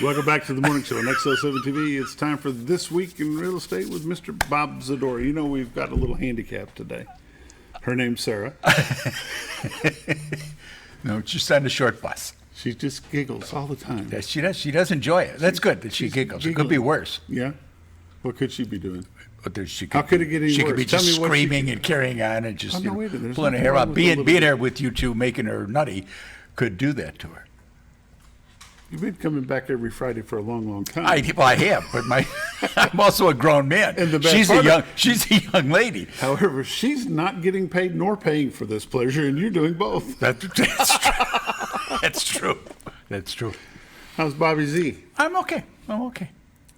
Welcome back to the morning show on XL7 TV. It's time for This Week in Real Estate with Mr. Bob Zadora. You know we've got a little handicap today. Her name's Sarah. No, she's on the short bus. She just giggles all the time. Yeah, she does. She does enjoy it. That's good that she giggles. It could be worse. Yeah? What could she be doing? But she could, How could it get any She worse? could be Tell just me what she screaming could- and carrying on and just Oh, no, wait a minute. There's pulling her nothing hair wrong out. with a Being little there with you two, making her nutty, could do that to her. You've been coming back every Friday for a long, long time. I have, but I'm also a grown man. And the best She's a young lady. However, she's not getting paid nor paying for this pleasure, and you're doing both. That's true. That's true. That's true. How's Bobby Z? I'm okay.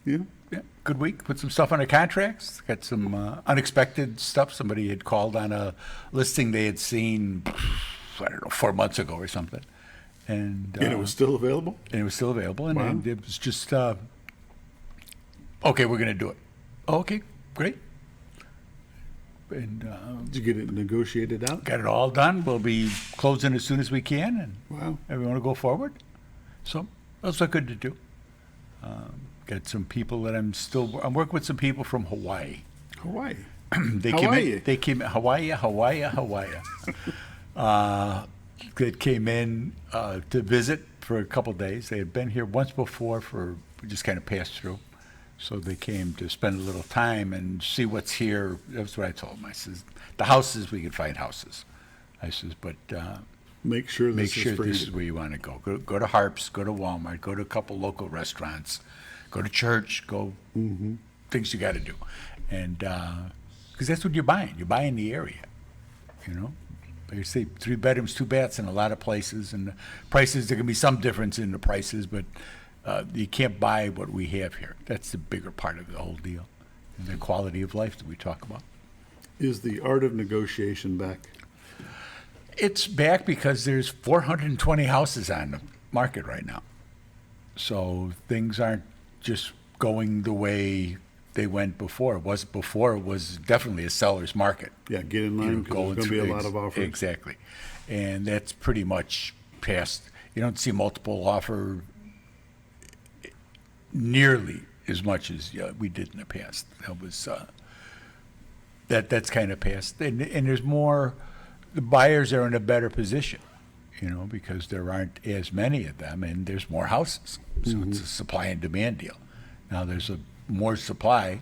Yeah? Yeah, good week. Put some stuff under contracts. Got some unexpected stuff. Somebody had called on a listing they had seen, I don't know, 4 months ago or something. And And it was still available? And it was still available. And, Wow. and it was just, okay, we're going to do it. Okay, great. And Did you get it negotiated out? got it all done. We'll be closing as soon as we can. And Wow. everyone will go forward. So that's not good to do. Got some people that I'm working with some people from Hawaii. Hawaii. They Hawaii. came in Hawaii. That came in to visit for a couple days. They had been here once before we just kind of passed through. So they came to spend a little time and see what's here. That's what I told them. I says, the houses, we can find houses. I says, but Make sure this make is sure for this you. is where you want to go. Go to Harps, go to Walmart, go to a couple local restaurants, go to church, things you got to do. And because that's what you're buying. You're buying the area, you know. They say 3 bedrooms, 2 baths in a lot of places, and the prices, there can be some difference in the prices, but you can't buy what we have here. That's the bigger part of the whole deal, and the quality of life that we talk about. Is the art of negotiation back? It's back because there's 420 houses on the market right now. So things aren't just going the way they went before. It was definitely a seller's market. Yeah, get in line because there's going to be a lot of offers. Exactly. And that's pretty much past. You don't see multiple offer nearly as much as we did in the past. That was that's kind of past. And there's more, the buyers are in a better position, you know, because there aren't as many of them and there's more houses. So it's a supply and demand deal. Now there's more supply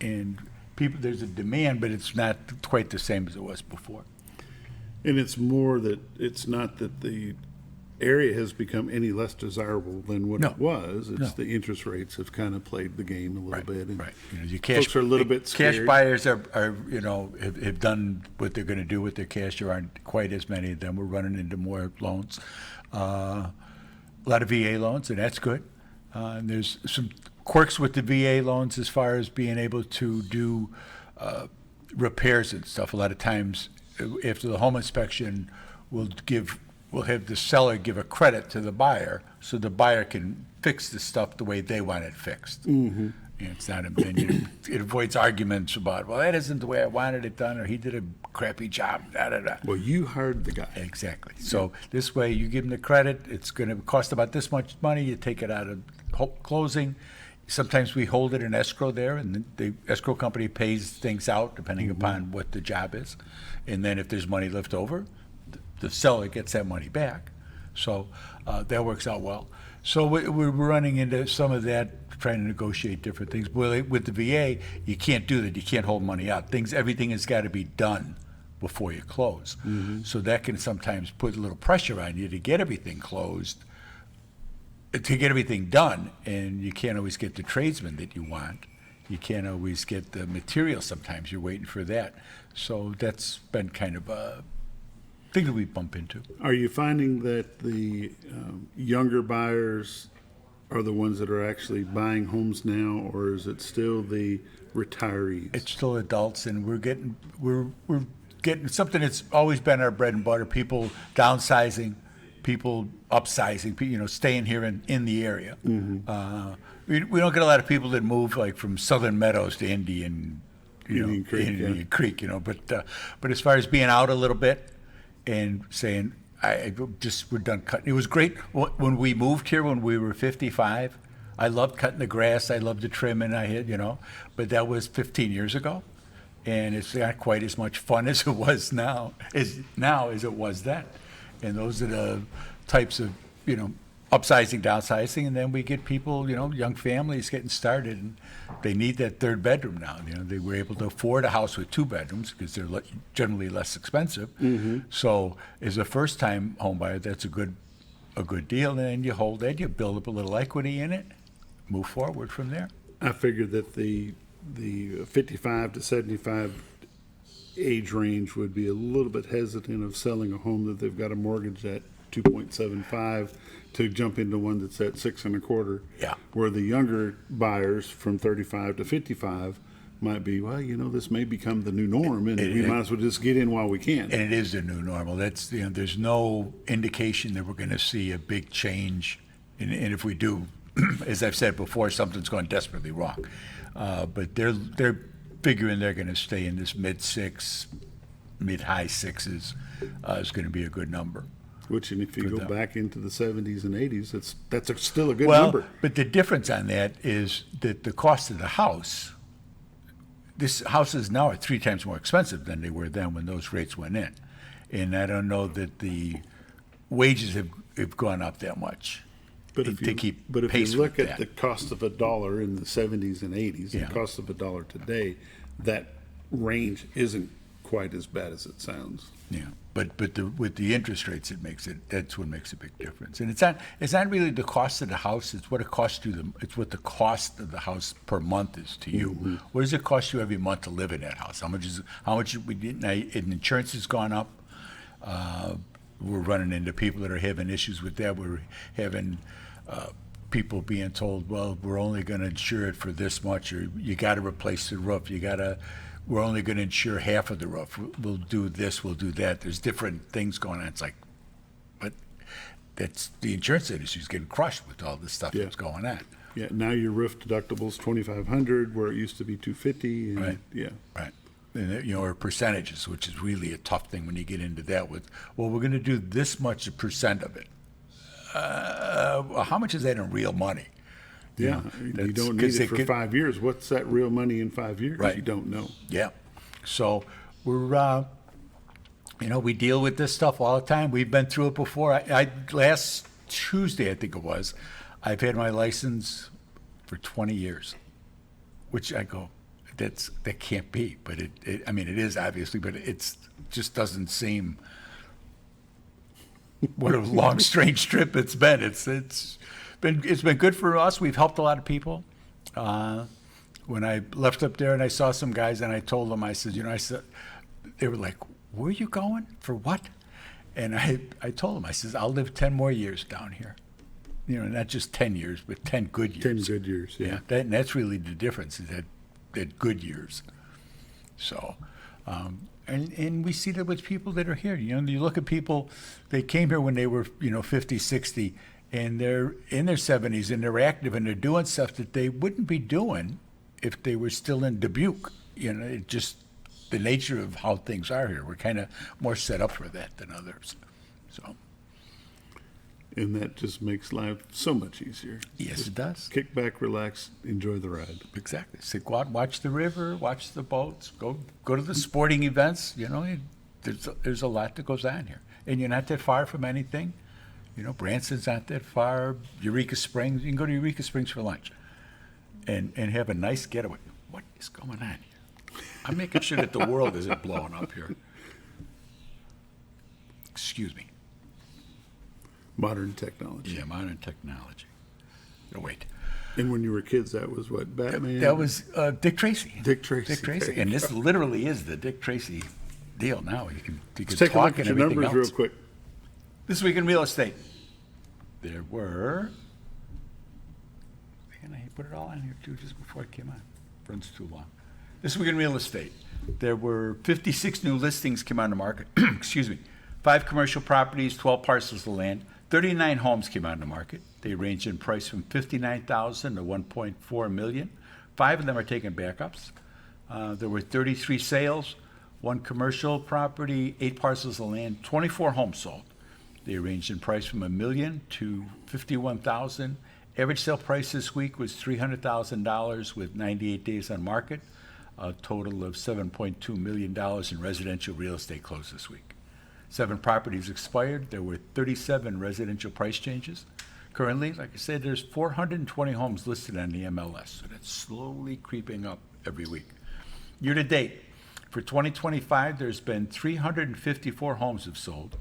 and there's a demand, but it's not quite the same as it was before. And it's more that it's not that the area has become any less desirable than what No. it was. It's No. the interest rates have kind of played the game a little bit. And Right. You know, folks are a little bit cash scared. buyers are you know, have done what they're going to do with their cash. There aren't quite as many of them. We're running into more loans, a lot of VA loans, and that's good. And there's some quirks with the VA loans as far as being able to do repairs and stuff. A lot of times, after the home inspection, we'll have the seller give a credit to the buyer, so the buyer can fix the stuff the way they want it fixed. Mm-hmm. It's not it avoids arguments about, well, that isn't the way I wanted it done, or he did a crappy job. Da da da. Well, you hired the guy. Exactly. So this way, you give them the credit. It's going to cost about this much money. You take it out of closing. Sometimes we hold it in escrow there, and the escrow company pays things out depending upon what the job is. And then if there's money left over, the seller gets that money back. So that works out well. So we're running into some of that, trying to negotiate different things. With the VA, you can't do that. You can't hold money out. Everything has got to be done before you close. Mm-hmm. So that can sometimes put a little pressure on you to get everything closed, to get everything done, and you can't always get the tradesman that you want. You can't always get the material. Sometimes you're waiting for that. So that's been kind of a thing that we bump into. Are you finding that the younger buyers are the ones that are actually buying homes now, or is it still the retirees? It's still adults, and we're getting something that's always been our bread and butter. People downsizing, people upsizing, you know, staying here in the area. Mm-hmm. We don't get a lot of people that move like from Southern Meadows to Indian Creek, Indian Creek, you know. But as far as being out a little bit and saying, we're done cutting. It was great when we moved here when we were 55. I loved cutting the grass. I loved the trimming. I had, but that was 15 years ago, and it's not quite as much fun as it was now as it was then. And those are the types of upsizing, downsizing, and then we get people, young families getting started, and they need that third bedroom now. They were able to afford a house with 2 bedrooms because they're generally less expensive. So as a first-time home buyer, that's a good deal. And then you hold that, you build up a little equity in it, move forward from there. I figured that the 55 to 75 age range would be a little bit hesitant of selling a home that they've got a mortgage at 2.75 to jump into one that's at 6.25. Yeah. Where the younger buyers from 35 to 55 might be, well, this may become the new norm, and we might as well just get in while we can. And it is the new normal. That's there's no indication that we're going to see a big change, and if we do, as I've said before, something's gone desperately wrong. But they're figuring they're going to stay in this mid-high sixes is going to be a good number. Which, and if you go back into the 70s and 80s, that's still a good Well, number. but the difference on that is that the cost of the house, this houses now are 3 times more expensive than they were then when those rates went in. And I don't know that the wages have gone up that much. But if to you, keep but if pace you look with at that. the cost of a dollar in the 70s and 80s, Yeah. the cost of a dollar today, that range isn't quite as bad as it sounds. Yeah, but with the interest rates, that's what makes a big difference. And it's not really the cost of the house; it's what it costs you. It's what the cost of the house per month is to you. What does it cost you every month to live in that house? How much we did? And insurance has gone up. We're running into people that are having issues with that. We're having people being told, well, we're only going to insure it for this much, or you got to replace the roof. We're only going to insure half of the roof. We'll do this, we'll do that. There's different things going on. It's like, but that's the insurance industry's getting crushed with all this stuff Yeah. that's going on. Yeah, now your roof deductible's $2,500, where it used to be $250. And Right. Yeah. Right. And, or percentages, which is really a tough thing when you get into that with, well, we're going to do this much % of it. How much is that in real money? Yeah, you don't need it for 5 years. What's that real money in 5 years? Right. You don't know. Yeah. So we're, we deal with this stuff all the time. We've been through it before. I last Tuesday, I think it was, I've had my license for 20 years, which I go, that can't be. But it is obviously, but it just doesn't seem what a long, strange trip it's been. It's been good for us. We've helped a lot of people. When I left up there and I saw some guys and I told them, I said, they were like, where are you going? For what? And I told them, I said, I'll live 10 more years down here. Not just 10 years, but 10 good years. 10 good years, yeah. And that's really the difference, is that good years. So, and we see that with people that are here. You look at people, they came here when they were, 50, 60, and they're in their 70s, and they're active, and they're doing stuff that they wouldn't be doing if they were still in Dubuque. It just the nature of how things are here. We're kind of more set up for that than others. So, And that just makes life so much easier. yes, it does. Kick back, relax, enjoy the ride. Exactly. So go out and watch the river, watch the boats, go to the sporting events. There's a lot that goes on here. And you're not that far from anything. Branson's not that far. Eureka Springs, you can go to Eureka Springs for lunch and have a nice getaway. What is going on here? I'm making sure that the world isn't blowing up here. Excuse me. Modern technology. Yeah, modern technology. No, wait. And when you were kids, that was what, Batman? That was Dick Tracy. Dick Tracy. Dick Tracy. There you And this go. literally is the Dick Tracy deal now. You can Let's take a talk look at and your everything numbers else. real quick. This week in real estate, there were, and I put it all on here too just before it came on. Runs too long. This week in real estate, there were 56 new listings came on the market. Excuse me. 5 commercial properties, 12 parcels of land. 39 homes came on the market. They range in price from $59,000 to $1.4 million. 5 of them are taking backups. There were 33 sales, 1 commercial property, 8 parcels of land, 24 homes sold. They ranged in price from $1 million to $51,000. Average sale price this week was $300,000 with 98 days on market. A total of $7.2 million in residential real estate closed this week. 7 properties expired. There were 37 residential price changes. Currently, like I said, there's 420 homes listed on the MLS, so that's slowly creeping up every week. Year to date, for 2025, there's been 354 homes have sold.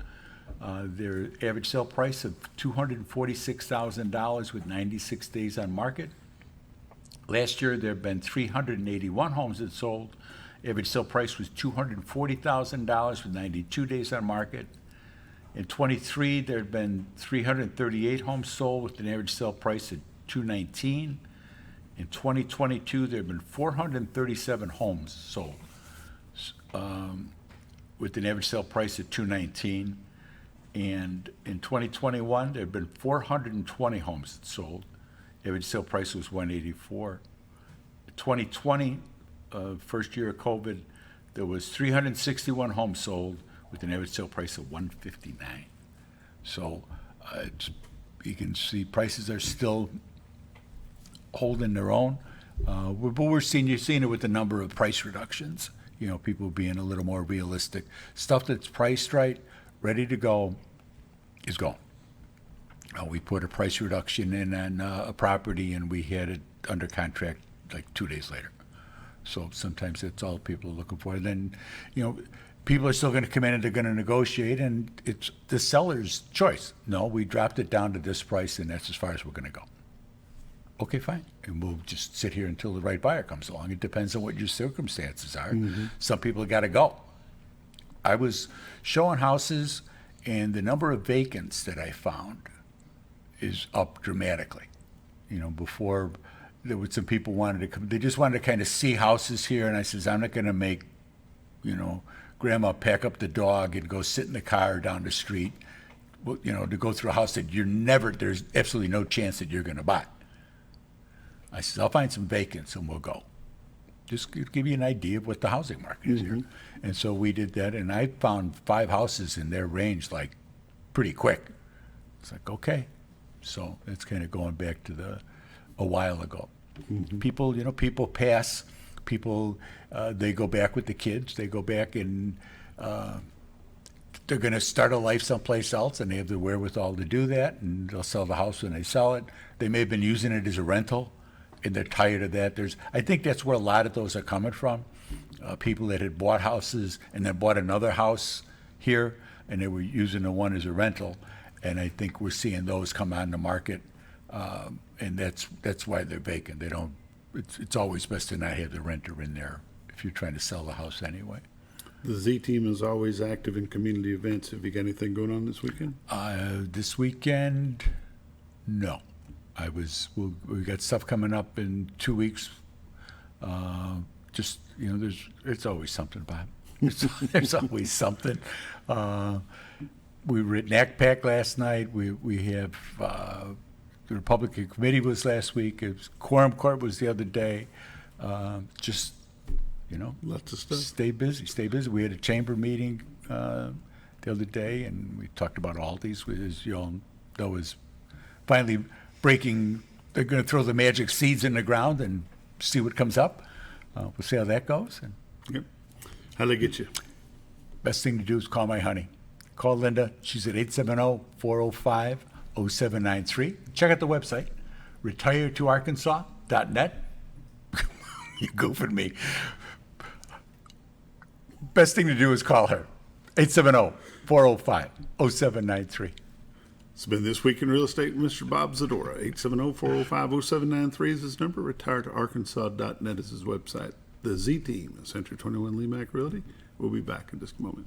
Their average sale price of $246,000 with 96 days on market. Last year, there have been 381 homes that sold. Average sale price was $240,000 with 92 days on market. In 23, there had been 338 homes sold with an average sale price of $219,000. In 2022, there have been 437 homes sold with an average sale price of $219,000. And in 2021, there have been 420 homes that sold. Average sale price was $184,000. 2020, first year of COVID, there was 361 homes sold with an average sale price of $159,000. So you can see prices are still holding their own. But you're seeing it with the number of price reductions. You know, people being a little more realistic. Stuff that's priced right, ready to go, is gone. We put a price reduction in on a property and we had it under contract like 2 days later. So sometimes that's all people are looking for. Then, you know, people are still going to come in and they're going to negotiate, and it's the seller's choice. No, we dropped it down to this price and that's as far as we're going to go. Okay, fine. And we'll just sit here until the right buyer comes along. It depends on what your circumstances are. Mm-hmm. Some people got to go. I was showing houses, and the number of vacants that I found is up dramatically. You know, before there were some people wanted to come, they just wanted to kind of see houses here, and I says, I'm not going to make, you know, grandma pack up the dog and go sit in the car down the street, you know, to go through a house that there's absolutely no chance that you're going to buy. I said, I'll find some vacants and we'll go. Just to give you an idea of what the housing market is here. And so we did that, and I found 5 houses in their range, like, pretty quick. It's like, okay. So it's kind of going back to a while ago. Mm-hmm. People pass. People, they go back with the kids. They go back and they're going to start a life someplace else, and they have the wherewithal to do that, and they'll sell the house when they sell it. They may have been using it as a rental, and they're tired of that. I think that's where a lot of those are coming from. People that had bought houses and then bought another house here, and they were using the one as a rental. And I think we're seeing those come on the market, and that's why they're vacant. They don't. It's always best to not have the renter in there if you're trying to sell the house anyway. The Z team is always active in community events. Have you got anything going on this weekend? This weekend, no. We got stuff coming up in 2 weeks. Just, you know, it's always something, Bob. There's always something. We were at NACPAC last night. We have the Republican Committee was last week. It was Quorum Court was the other day. Just, you know, lots of stuff. Stay busy. We had a chamber meeting the other day, and we talked about Aldi's, as you all know, is finally breaking. They're going to throw the magic seeds in the ground and see what comes up. We'll see how that goes. And yep. How'd they get you? Best thing to do is call my honey. Call Linda. She's at 870-405-0793. Check out the website, retiretoarkansas.net. You goofing me. Best thing to do is call her, 870-405-0793. It's been This Week in Real Estate with Mr. Bob Zadora. 870-405-0793 is his number. retiretoarkansas.net is his website. The Z Team, Century 21 Lemac Realty. We'll be back in just a moment.